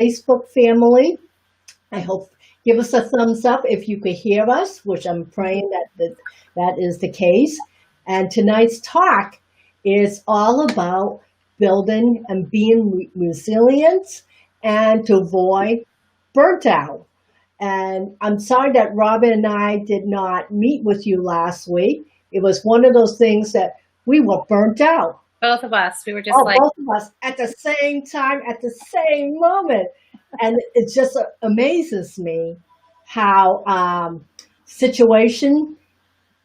Facebook family. I hope give us a thumbs up if you could hear us, which I'm praying that is the case. And tonight's talk is all about building and being resilient and to avoid burnt out. And I'm sorry that Robin and I did not meet with you last week. It was one of those things that we were burnt out. Both of us. We were just both of us at the same time, at the same moment. And it just amazes me how situation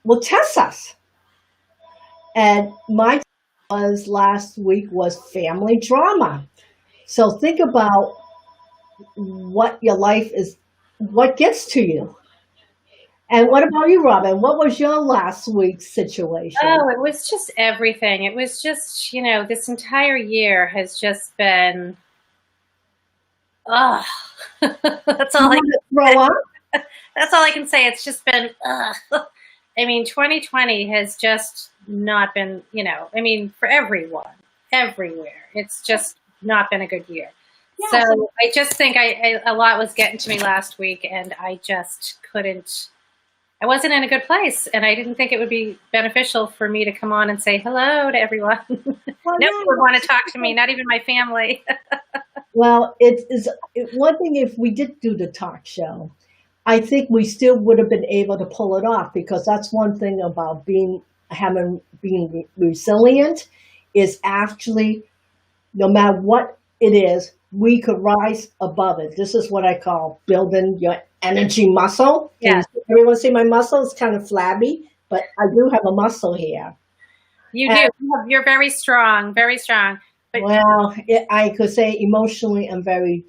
will test us. And my was last week was family drama. So think about what your life is, what gets to you. And what about you, Robin? What was your last week's situation? Oh, it was just everything. It was just, this entire year has just been, that's all I can throw up. That's all I can say. It's just been, I mean, 2020 has just not been, for everyone, everywhere. It's just not been a good year. Yeah. So I just think a lot was getting to me last week, and I just couldn't. I wasn't in a good place, and I didn't think it would be beneficial for me to come on and say hello to everyone. Nobody would want to talk to me, not even my family. Well, it is one thing if we did do the talk show, I think we still would have been able to pull it off, because that's one thing about being resilient is actually, no matter what it is, we could rise above it. This is what I call building your energy muscle. Yeah. Everyone see my muscle? It's kind of flabby, but I do have a muscle here. You do. You're very strong, very strong. But I could say emotionally I'm very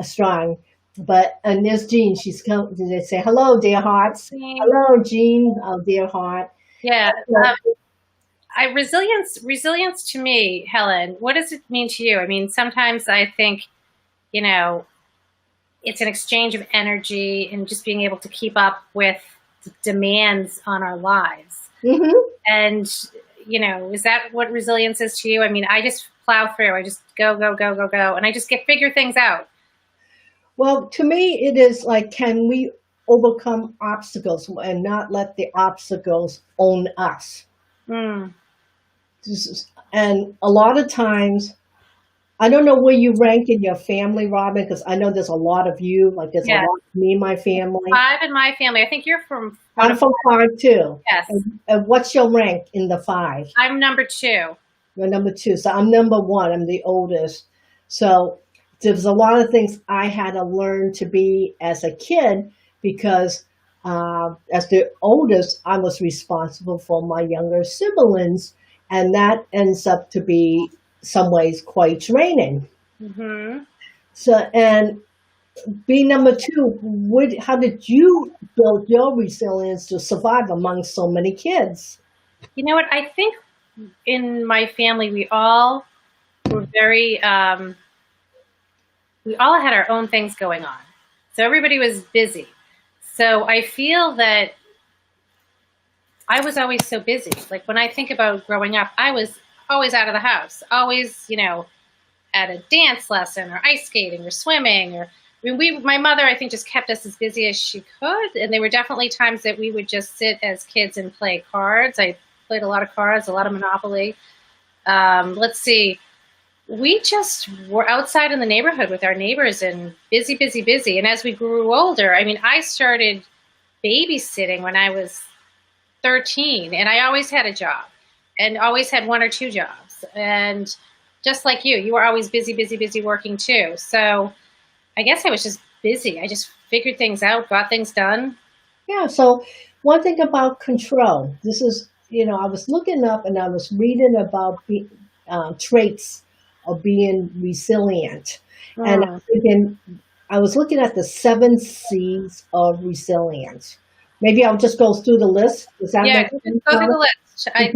strong. But and there's Jean. She's come. They say hello, dear hearts. Hello, Jean, dear heart. Yeah. Resilience to me, Helen, what does it mean to you? I mean, sometimes I think, it's an exchange of energy and just being able to keep up with the demands on our lives. Mm-hmm. And, is that what resilience is to you? I mean, I just plow through. I just go. And I just figure things out. Well, to me, it is like, can we overcome obstacles and not let the obstacles own us? Mm. And a lot of times, I don't know where you rank in your family, Robin, because I know there's a lot of you, like there's a lot of me and my family. 5 in my family. I think you're from... I'm from 5 too. Yes. And what's your rank in the 5? I'm number 2. You're number 2. So I'm number 1. I'm the oldest. So there's a lot of things I had to learn to be as a kid, because as the oldest, I was responsible for my younger siblings. And that ends up to be some ways quite draining. Mm-hmm. So, and being number 2, how did you build your resilience to survive among so many kids? You know what? I think in my family, we all were very, we all had our own things going on. So everybody was busy. So I feel that I was always so busy. Like when I think about growing up, I was always out of the house, always, at a dance lesson or ice skating or swimming. My mother, I think, just kept us as busy as she could. And there were definitely times that we would just sit as kids and play cards. I played a lot of cards, a lot of Monopoly. Let's see. We just were outside in the neighborhood with our neighbors and busy. And as we grew older, I mean, I started babysitting when I was 13, and I always had a job and always had 1 or 2 jobs. And just like you were always busy working too. So I guess I was just busy. I just figured things out, got things done. Yeah. So one thing about control, this is, I was looking up and I was reading about traits of being resilient. And I was looking at the 7 C's of resilience. Maybe I'll just go through the list. Is that go through the list. I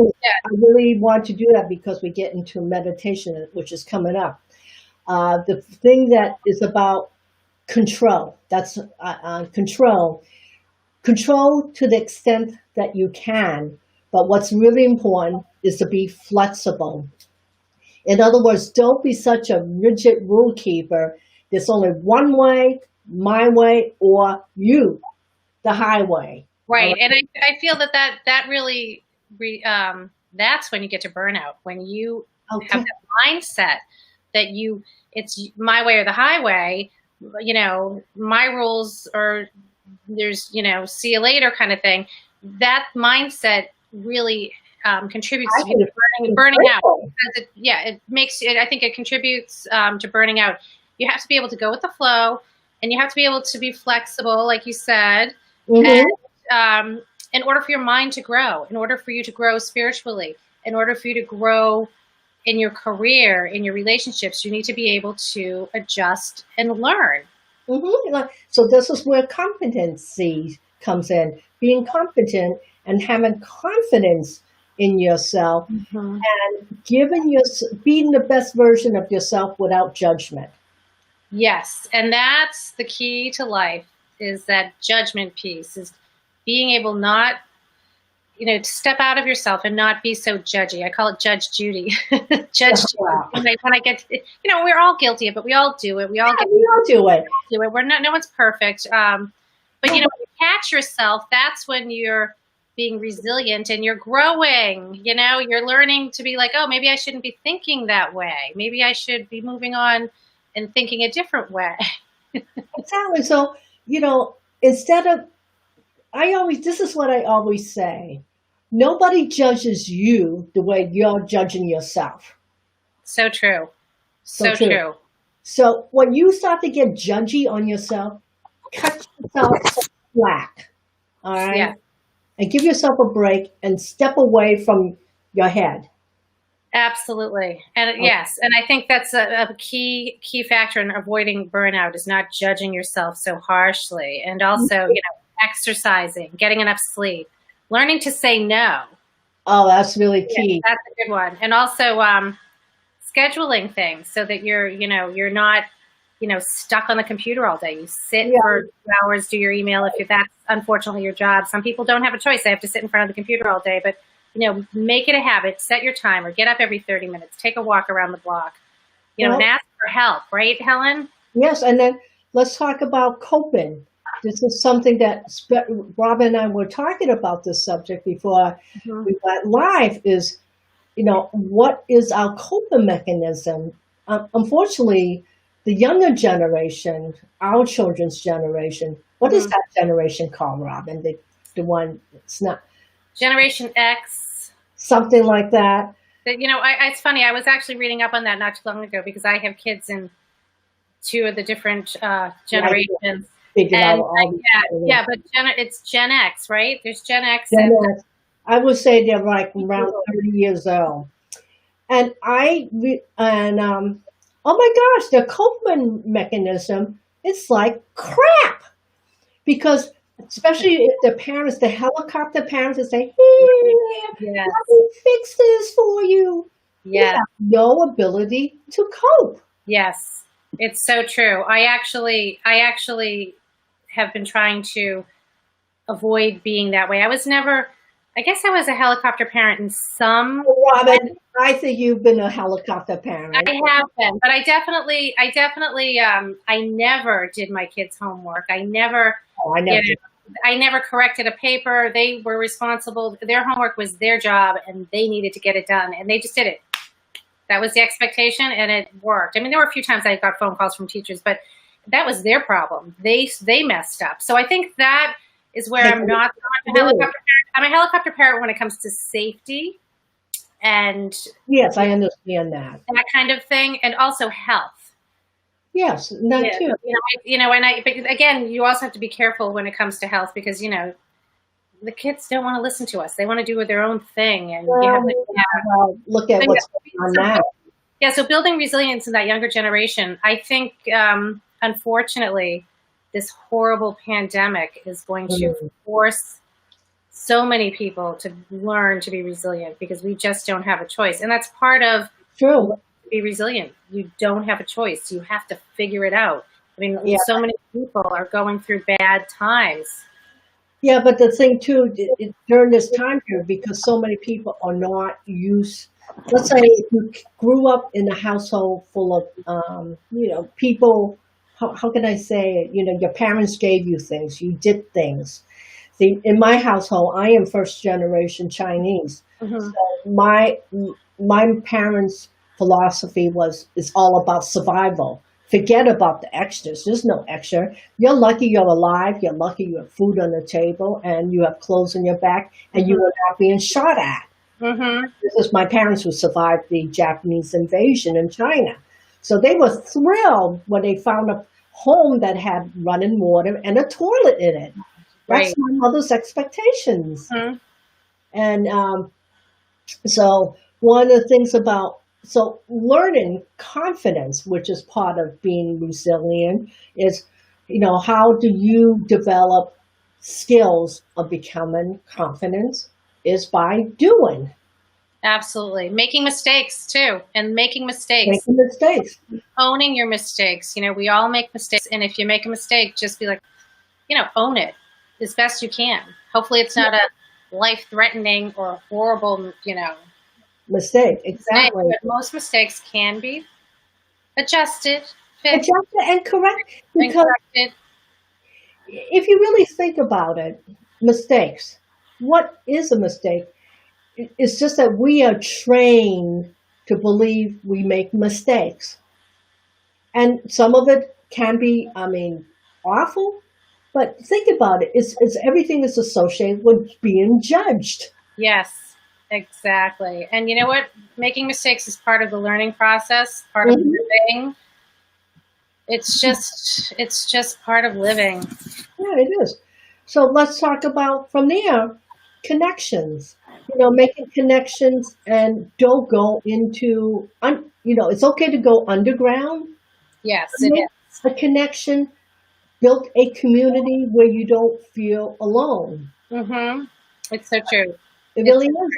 really want to do that because we get into meditation, which is coming up. The thing that is about control, that's control. Control to the extent that you can, but what's really important is to be flexible. In other words, don't be such a rigid rule keeper There's only one way, my way, or you, the highway. Right. And I feel that really, that's when you get to burnout, when you Okay. have that mindset that it's my way or the highway, my rules, or there's, see you later kind of thing. That mindset really contributes to burning out. Because it makes it, I think it contributes to burning out. You have to be able to go with the flow, and you have to be able to be flexible, like you said. Mm-hmm. And in order for your mind to grow, in order for you to grow spiritually, in order for you to grow in your career, in your relationships, you need to be able to adjust and learn. Mm-hmm. So this is where competency comes in. Being competent and having confidence in yourself, Mm-hmm. and being the best version of yourself without judgment. Yes, and that's the key to life, is that judgment piece, is being able not, to step out of yourself and not be so judgy. I call it Judge Judy. Judge Wow. Judy. When I get, we're all guilty of it. We all do it. We all do it. do it. No one's perfect. But when you catch yourself, that's when you're being resilient and you're growing. You're learning to be like, oh, maybe I shouldn't be thinking that way. Maybe I should be moving on and thinking a different way. Exactly. So, instead of, this is what I always say. Nobody judges you the way you're judging yourself. So true. So true. So when you start to get judgy on yourself, cut yourself some slack. All right. Yeah. And give yourself a break and step away from your head. Absolutely. And yes, and I think that's a key factor in avoiding burnout, is not judging yourself so harshly. And also, exercising, getting enough sleep, learning to say no. Oh, that's really key. Yeah, that's a good one. And also scheduling things so that you're not, stuck on the computer all day. You sit for 2 hours, do your email if that's unfortunately your job. Some people don't have a choice. They have to sit in front of the computer all day, but make it a habit, set your timer, get up every 30 minutes, take a walk around the block, and ask for help, right, Helen? Yes. And then let's talk about coping. This is something that Robin and I were talking about this subject before we went live, is, what is our coping mechanism? Unfortunately, the younger generation, our children's generation, what is that generation called, Robin? The one, it's not. Generation X. Something like that. It's funny. I was actually reading up on that not too long ago, because I have kids in 2 of the different generations. But it's Gen X, right? There's Gen X. X. I would say they're like around 30 years old. And oh my gosh, their coping mechanism, it's like crap. Because especially if the parents, the helicopter parents, that say, hey, let me fix this for you. They have no ability to cope. Yes, it's so true. I actually have been trying to avoid being that way. I was a helicopter parent in some. Robin, I think you've been a helicopter parent. I have been, but I definitely, I never did my kids' homework. I never corrected a paper. They were responsible. Their homework was their job, and they needed to get it done, and they just did it. That was the expectation, and it worked. I mean, there were a few times I got phone calls from teachers, but that was their problem. They messed up. So I think that is where I'm not a helicopter parent. I'm a helicopter parent when it comes to safety and yes, I understand that kind of thing, and also health. Yes, that too. But again, you also have to be careful when it comes to health, because the kids don't want to listen to us. They want to do their own thing, and you have to look at what's going on now. Yeah, so building resilience in that younger generation, I think, unfortunately, this horrible pandemic is going to force so many people to learn to be resilient, because we just don't have a choice. And that's part of be resilient. You don't have a choice. You have to figure it out. I mean, so many people are going through bad times. Yeah, but the thing too, during this time period, because so many people are not used. Let's say if you grew up in a household full of, people how can I say it? Your parents gave you things, you did things. See, in my household, I am first generation Chinese. Hmm. So my parents' philosophy is all about survival. Forget about the extras. There's no extra. You're lucky you're alive. You're lucky you have food on the table and you have clothes on your back and you Hmm. are not being shot at. Hmm. This is my parents who survived the Japanese invasion in China. So they were thrilled when they found a home that had running water and a toilet in it. That's Right. my mother's expectations. Hmm. And so one of the things about so learning confidence, which is part of being resilient, is how do you develop skills of becoming confident is by doing, Absolutely. Making mistakes too, and making mistakes, making mistakes. owning your mistakes. We all make mistakes. And if you make a mistake, just be like, own it as best you can. Hopefully it's not a life threatening or horrible, Mistake, mistake, exactly. but most mistakes can be adjusted, fixed, Adjust it and correct and because corrected. if you really think about it, mistakes. What is a mistake? It's just that we are trained to believe we make mistakes. And some of it can be, I mean, awful, but think about it. It's everything is associated with being judged. Yes, exactly. And you know what? Making mistakes is part of the learning process, part of Mhm. living. It's just part of living. Yeah, it is. So let's talk about from there connections. Making connections and don't go into, it's okay to go underground. Yes, it Make is. a connection, build a community where you don't feel alone. Mm-hmm. It's so true. It It's really is.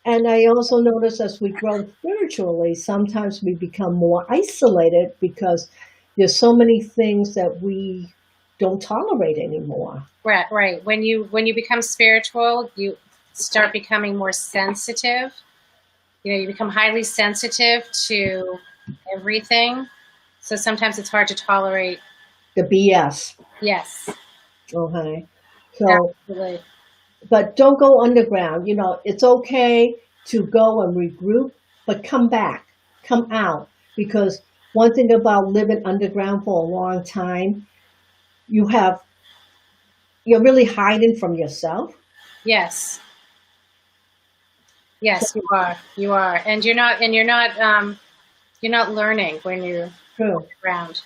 And I also notice as we grow spiritually, sometimes we become more isolated because there's so many things that we don't tolerate anymore. right, right. When you become spiritual, you start becoming more sensitive. You become highly sensitive to everything. So sometimes it's hard to tolerate. The BS. Yes, Okay. So, absolutely. but don't go underground. It's okay to go and regroup, but come back, come out. Because one thing about living underground for a long time, you have, you're really hiding from yourself. Yes. So Yes, you are. You are. And you're not learning when you're true. around.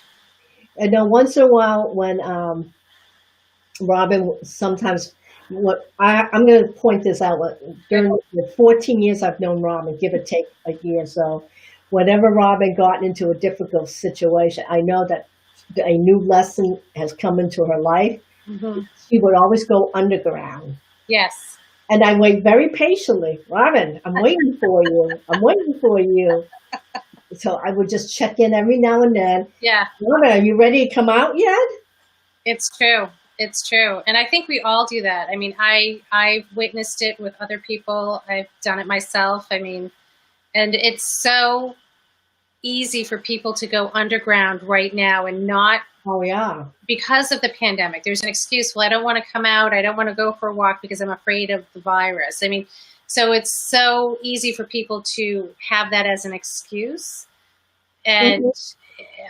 And then once in a while, when Robin sometimes, I'm going to point this out. During the 14 years I've known Robin, give or take a year, so whenever Robin got into a difficult situation, I know that a new lesson has come into her life. Hmm. She would always go underground. Yes. And I wait very patiently. Robin, I'm waiting for you. I'm waiting for you. So I would just check in every now and then. Yeah, Robin, are you ready to come out yet? it's true. It's true. And I think we all do that. I mean, I witnessed it with other people. I've done it myself. I mean, and it's so easy for people to go underground right now and not Oh, yeah. because of the pandemic. There's an excuse. Well, I don't want to come out. I don't want to go for a walk because I'm afraid of the virus. I mean, so it's so easy for people to have that as an excuse. And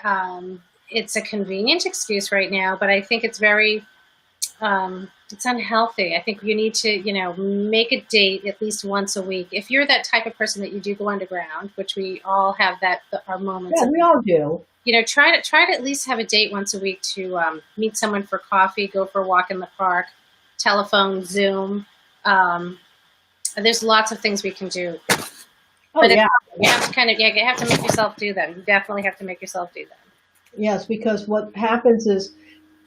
Mhm. it's a convenient excuse right now, but I think it's unhealthy. I think you need to, make a date at least once a week. If you're that type of person that you do go underground, which we all have our moments Yeah, of, we all do. try to at least have a date once a week to meet someone for coffee, go for a walk in the park, telephone, Zoom. Um, there's lots of things we can do, Oh, but yeah. you have to you have to make yourself do them. You definitely have to make yourself do them. Yes, because what happens is,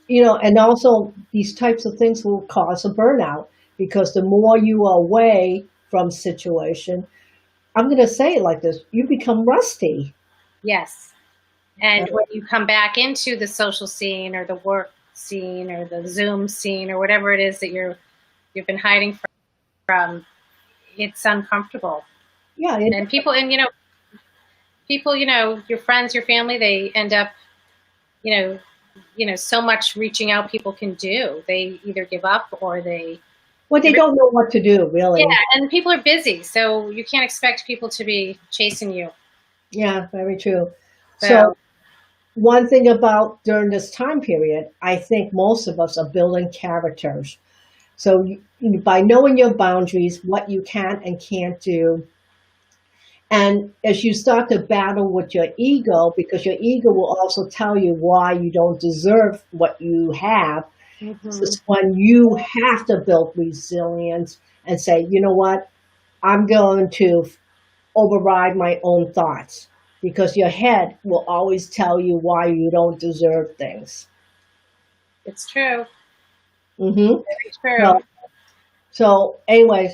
and also these types of things will cause a burnout because the more you are away from situation, I'm going to say it like this, you become rusty. Yes. And when you come back into the social scene or the work scene or the Zoom scene or whatever it is that you've been hiding from, it's uncomfortable. Yeah, And people, your friends, your family, they end up so much reaching out people can do. They either give up or they don't know what to do, really. Yeah, and people are busy, so you can't expect people to be chasing you. Yeah, very true. So So one thing about during this time period, I think most of us are building characters. So by knowing your boundaries, what you can and can't do, and as you start to battle with your ego, because your ego will also tell you why you don't deserve what you have, this is when you have to build resilience and say, you know what, I'm going to override my own thoughts, because your head will always tell you why you don't deserve things. it's true. Mm-hmm. Very true. So, anyways,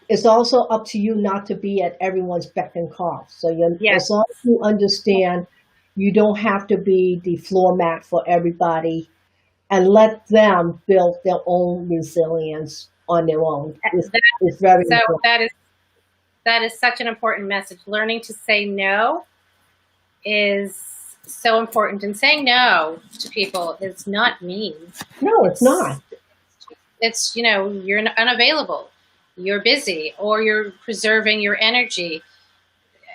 it's also up to you not to be at everyone's beck and call. So, Yes. as long as you understand, you don't have to be the floor mat for everybody, and let them build their own resilience on their own. It's very So important. that is such an important message. Learning to say no is so important, and saying no to people is not mean. No, it's not. It's you're unavailable, you're busy, or you're preserving your energy.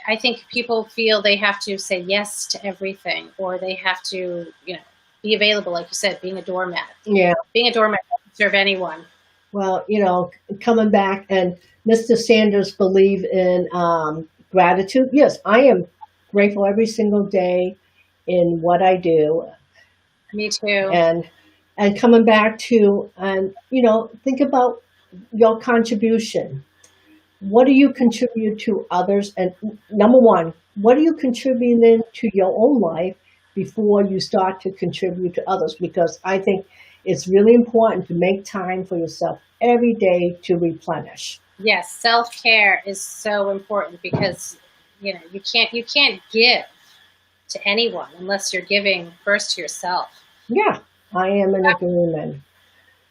I think people feel they have to say yes to everything, or they have to be available, like you said, being a doormat. Yeah. Being a doormat doesn't serve anyone. Well, coming back, and Mr. Sanders believe in gratitude. Yes, I am grateful every single day in what I do, Me too. and coming back to, and think about your contribution. What do you contribute to others? And number one, what are you contributing to your own life before you start to contribute to others? Because I think it's really important to make time for yourself every day to replenish. Yes, self-care is so important, because you can't give to anyone unless you're giving first to yourself. Yeah, I am in agreement.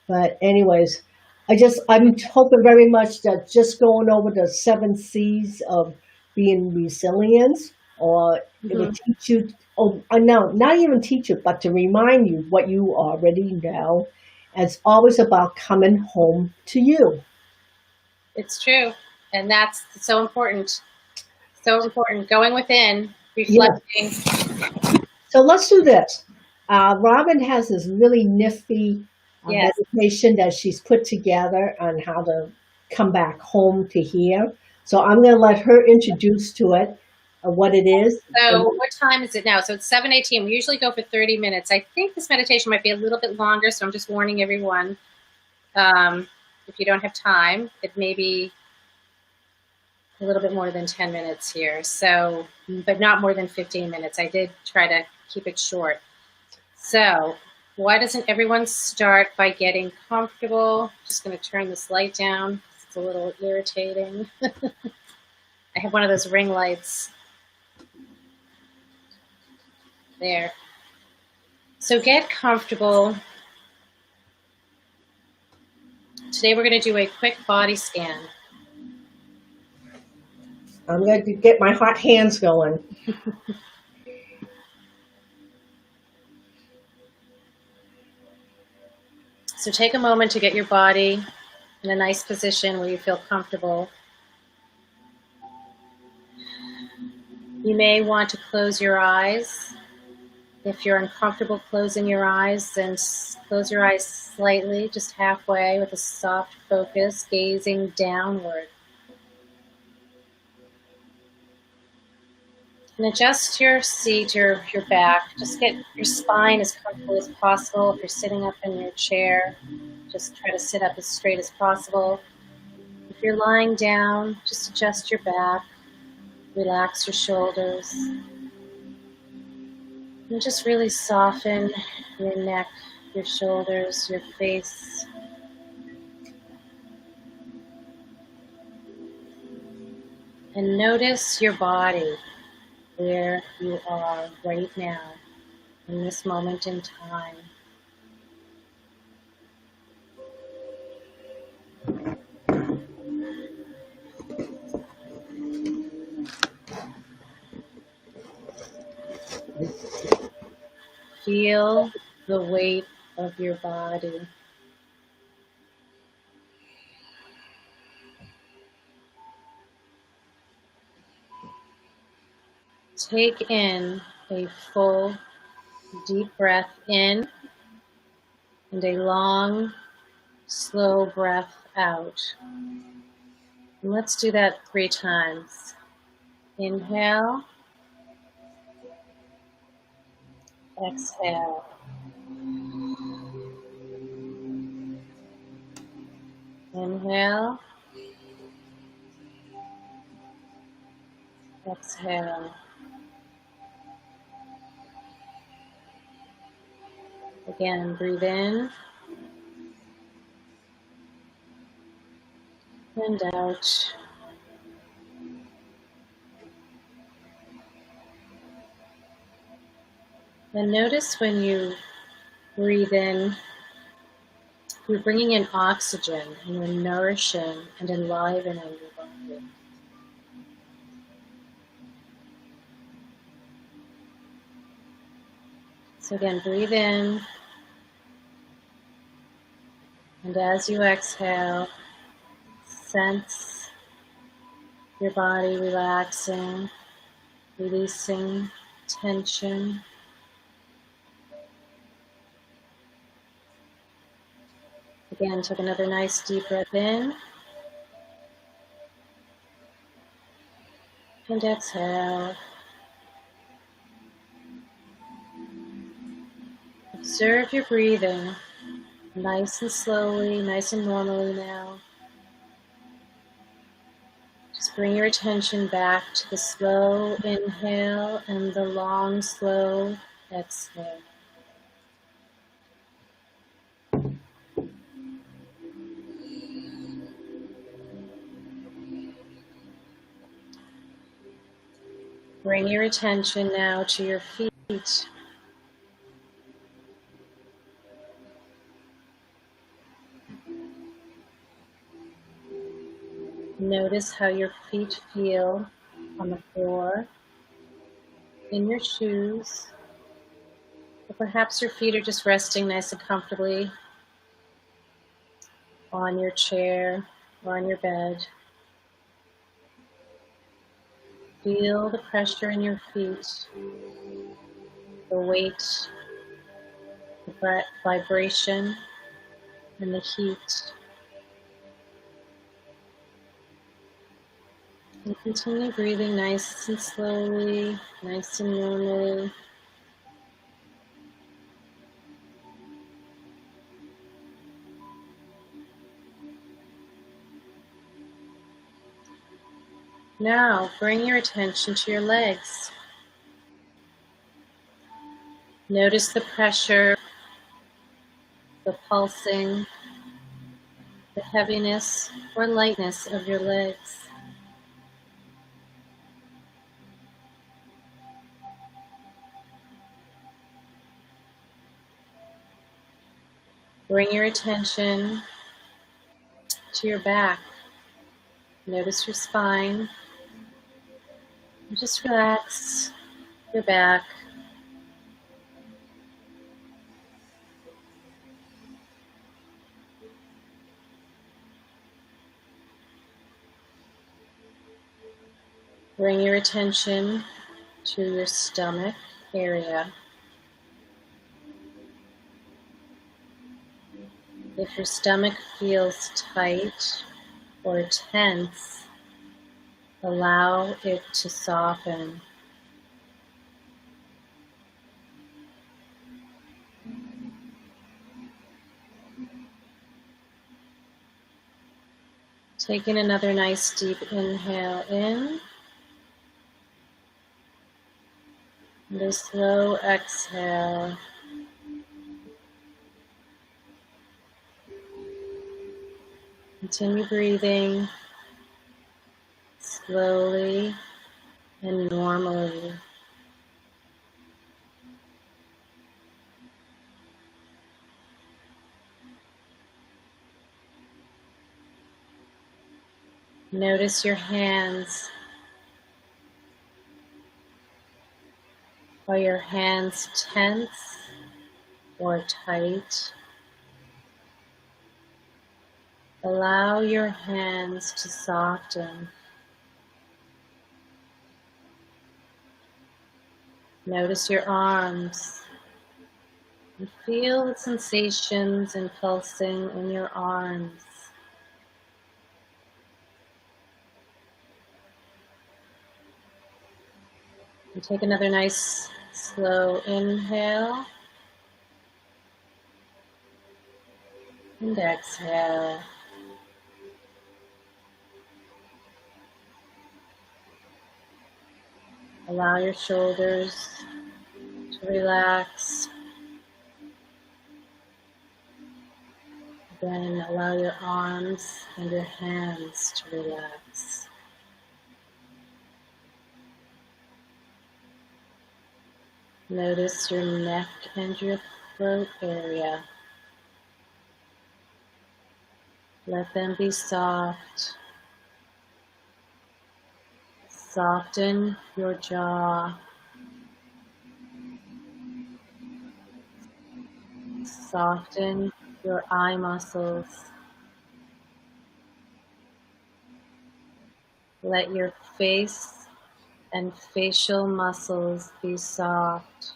But anyways, I'm hoping very much that just going over the 7 C's of being resilient, or it will teach you. Oh, no, not even teach you, but to remind you what you already know. And it's always about coming home to you. It's true, and that's so important. So important. Going within, Yeah. reflecting. So let's do this. Robin has this really nifty Yes. meditation that she's put together on how to come back home to here. So I'm going to let her introduce to it what it is. So what time is it now? So it's 7:18. We usually go for 30 minutes. I think this meditation might be a little bit longer, so I'm just warning everyone. If you don't have time, it may be a little bit more than 10 minutes here. So, but not more than 15 minutes. I did try to keep it short. So why doesn't everyone start by getting comfortable? Just going to turn this light down. It's a little irritating. I have one of those ring lights. There. So get comfortable. Today we're going to do a quick body scan. I'm going to get my hot hands going. So take a moment to get your body in a nice position where you feel comfortable. You may want to close your eyes. If you're uncomfortable closing your eyes, then close your eyes slightly, just halfway, with a soft focus, gazing downward. And adjust your seat, your back. Just get your spine as comfortable as possible. If you're sitting up in your chair, just try to sit up as straight as possible. If you're lying down, just adjust your back. Relax your shoulders. And just really soften your neck, your shoulders, your face. And notice your body, where you are right now, in this moment in time. feel the weight of your body. Take in a full, deep breath in and a long, slow breath out. And let's do that 3 times. Inhale, exhale. Inhale, exhale. Again, breathe in and out. And notice when you breathe in, you're bringing in oxygen and you're nourishing and enlivening your body. So again, breathe in, and as you exhale, sense your body relaxing, releasing tension. Again, take another nice deep breath in and exhale. Observe your breathing, nice and slowly, nice and normally now. Just bring your attention back to the slow inhale and the long, slow exhale. Bring your attention now to your feet. Notice how your feet feel on the floor, in your shoes, or perhaps your feet are just resting nice and comfortably on your chair or on your bed. Feel the pressure in your feet, the weight, the vibration, and the heat. And continue breathing nice and slowly, nice and normally. Now, bring your attention to your legs. Notice the pressure, the pulsing, the heaviness or lightness of your legs. Bring your attention to your back. Notice your spine. And just relax your back. Bring your attention to your stomach area. If your stomach feels tight or tense, allow it to soften. Taking another nice deep inhale in and a slow exhale. Continue breathing slowly and normally. Notice your hands. Are your hands tense or tight. Allow your hands to soften. Notice your arms and feel the sensations and pulsing in your arms. And take another nice slow inhale and exhale. Allow your shoulders to relax. Then allow your arms and your hands to relax. Notice your neck and your throat area. Let them be soft. Soften your jaw. Soften your eye muscles. Let your face and facial muscles be soft.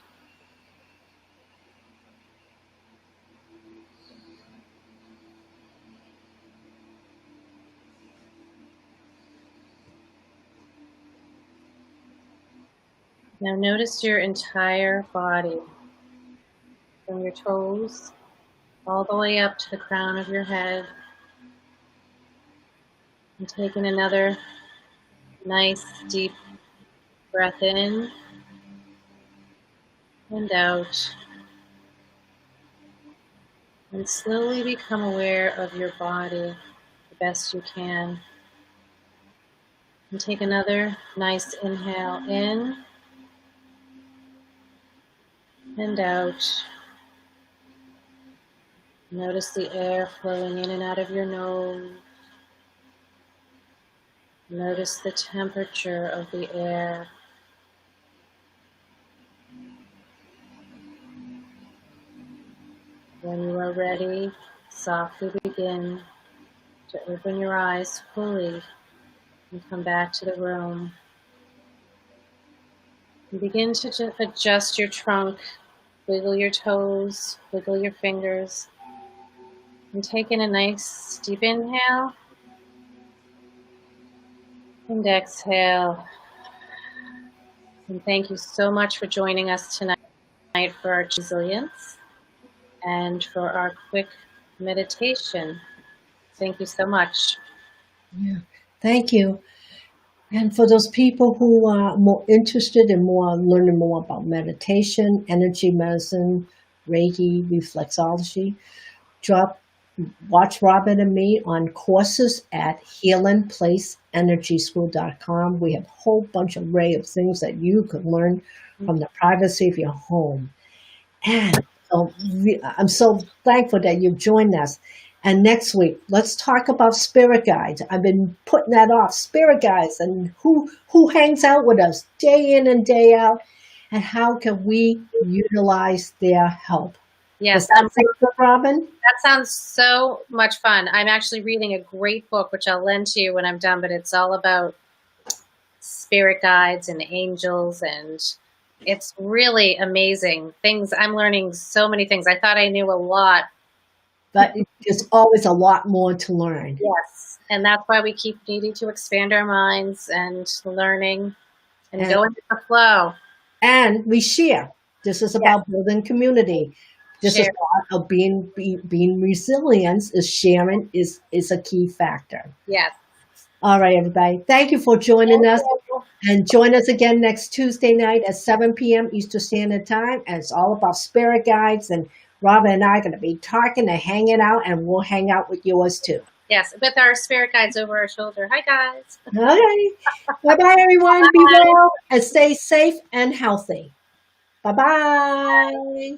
Now notice your entire body, from your toes all the way up to the crown of your head. And taking another nice deep breath in and out. And slowly become aware of your body the best you can. And take another nice inhale in and out. Notice the air flowing in and out of your nose. Notice the temperature of the air. When you are ready, softly begin to open your eyes fully and come back to the room. And begin to adjust your trunk, wiggle your toes, wiggle your fingers, and take in a nice deep inhale and exhale. And thank you so much for joining us tonight for our resilience and for our quick meditation. Thank you so much. Yeah, thank you. And for those people who are more interested in learning more about meditation, energy medicine, Reiki, Reflexology, watch Robin and me on courses at healingplaceenergyschool.com. We have a whole bunch of array of things that you can learn from the privacy of your home. And so I'm so thankful that you've joined us. And next week, let's talk about spirit guides. I've been putting that off, spirit guides, and who hangs out with us day in and day out, and how can we utilize their help. Yes, Does that sound good, Robin? That sounds so much fun. I'm actually reading a great book, which I'll lend to you when I'm done, but it's all about spirit guides and angels, and it's really amazing things. I'm learning so many things. I thought I knew a lot. But there's always a lot more to learn. Yes, and that's why we keep needing to expand our minds and learning and go into the flow. And we share. This is about building community. This is part of being resilient. Is sharing is a key factor. Yes. All right, everybody. Thank you for joining us. And join us again next Tuesday night at 7 p.m. Eastern Standard Time. And it's all about spirit guides. And Robin and I are going to be talking and hanging out, and we'll hang out with yours too. Yes, with our spirit guides over our shoulder. Hi, guys. Okay. Bye-bye, everyone. Be well and stay safe and healthy. Bye-bye.